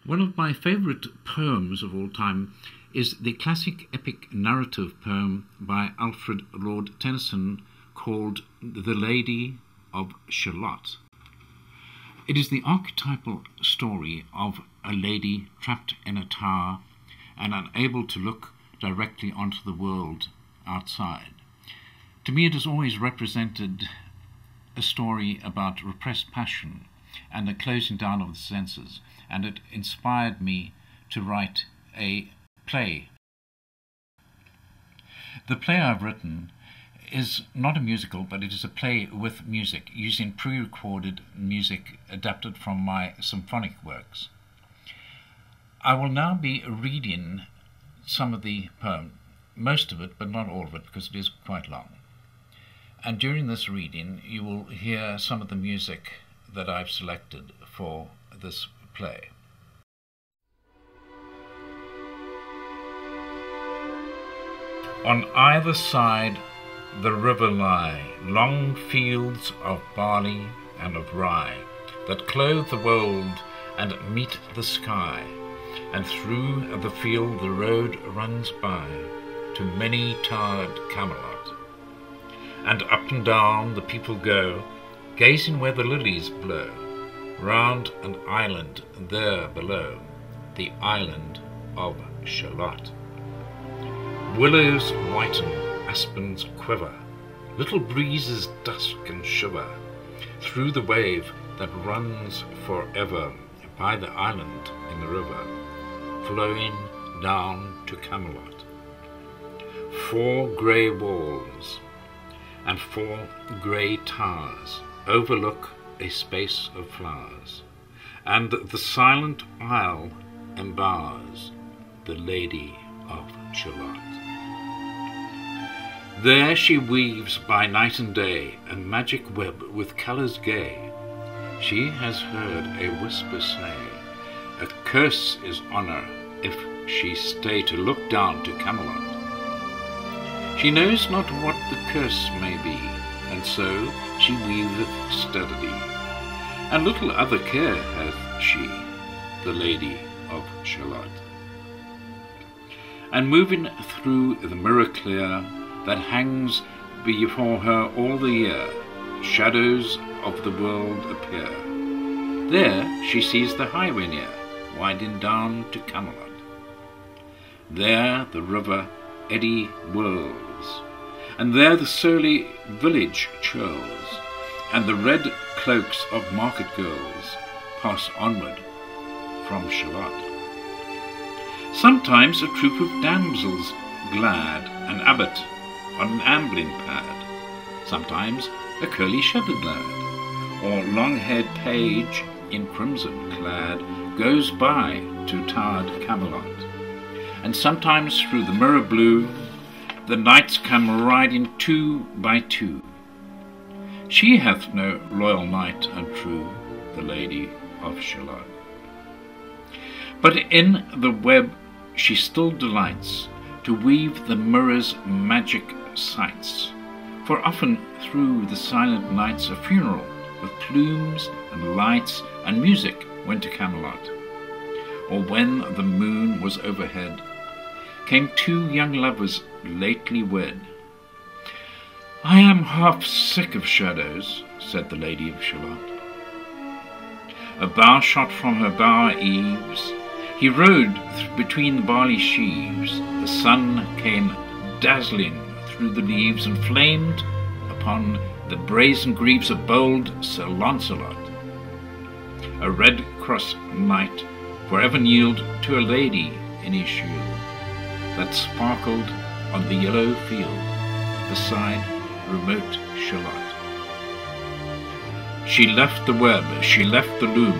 One of my favourite poems of all time is the classic epic narrative poem by Alfred Lord Tennyson called The-Lady-Of-Shalott. It is the archetypal story of a lady trapped in a tower and unable to look directly onto the world outside. To me, it has always represented a story about repressed passion and the closing down of the senses, and it inspired me to write a play. The play I've written is not a musical, but it is a play with music, using pre-recorded music adapted from my symphonic works. I will now be reading some of the poem, most of it, but not all of it, because it is quite long. And during this reading, you will hear some of the music that I've selected for this play. On either side the river lie long fields of barley and of rye that clothe the wold and meet the sky, and through the field the road runs by to many-towered Camelot. And up and down the people go, gazing where the lilies blow, round an island there below, the island of Shalott. Willows whiten, aspens quiver, little breezes dusk and shiver, through the wave that runs forever by the island in the river, flowing down to Camelot. 4 grey walls and 4 grey towers overlook a space of flowers, and the silent isle embowers the Lady of Shalott. There she weaves by night and day a magic web with colours gay. She has heard a whisper say, a curse is on her if she stay to look down to Camelot. She knows not what the curse may be, and so she weaveth steadily, and little other care hath she, the Lady of Shalott. And moving through the mirror clear that hangs before her all the year, shadows of the world appear. There she sees the highway near, winding down to Camelot. There the river eddy whirls, and there the surly village churls, and the red cloaks of market girls pass onward from Shalott. Sometimes a troop of damsels glad, an abbot on an ambling pad, sometimes a curly shepherd lad, or long-haired page in crimson clad, goes by to towered Camelot. And sometimes through the mirror blue the knights come riding 2 by 2. She hath no loyal knight and true, the Lady of Shalott. But in the web she still delights to weave the mirror's magic sights, for often through the silent nights a funeral with plumes and lights and music went to Camelot. Or when the moon was overhead, came 2 young lovers lately wed. I am half sick of shadows, said the Lady of Shalott. A bough shot from her bower eaves, he rode between the barley sheaves, the sun came dazzling through the leaves and flamed upon the brazen greaves of bold Sir Launcelot. A red-crossed knight forever kneeled to a lady in his shield that sparkled on the yellow field beside remote Shalott. She left the web, she left the loom,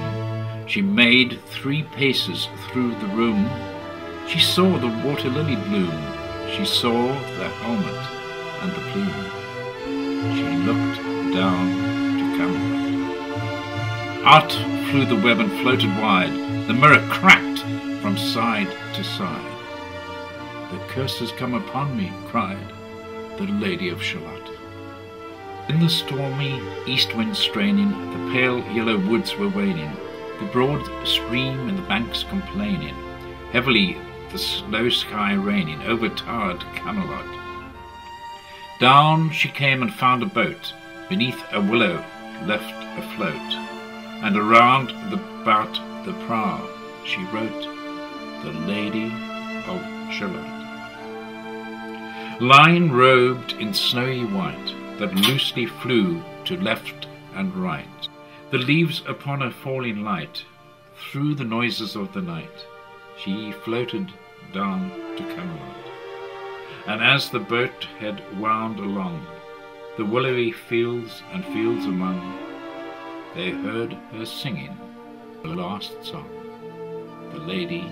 she made 3 paces through the room. She saw the water lily bloom, she saw the helmet and the plume. She looked down to Camelot. Out flew the web and floated wide, the mirror cracked from side to side. The curse has come upon me, cried the Lady of Shalott. In the stormy east wind straining, the pale yellow woods were waning, the broad stream and the banks complaining, heavily the slow sky raining, overtowered Camelot. Down she came and found a boat, beneath a willow left afloat, and around about the prow she wrote, The Lady-of-Shalott. Lying robed in snowy white, that loosely flew to left and right, the leaves upon her falling light, through the noises of the night, she floated down to Camelot. And as the boat head wound along, the willowy fields and fields among, they heard her singing the last song, The Lady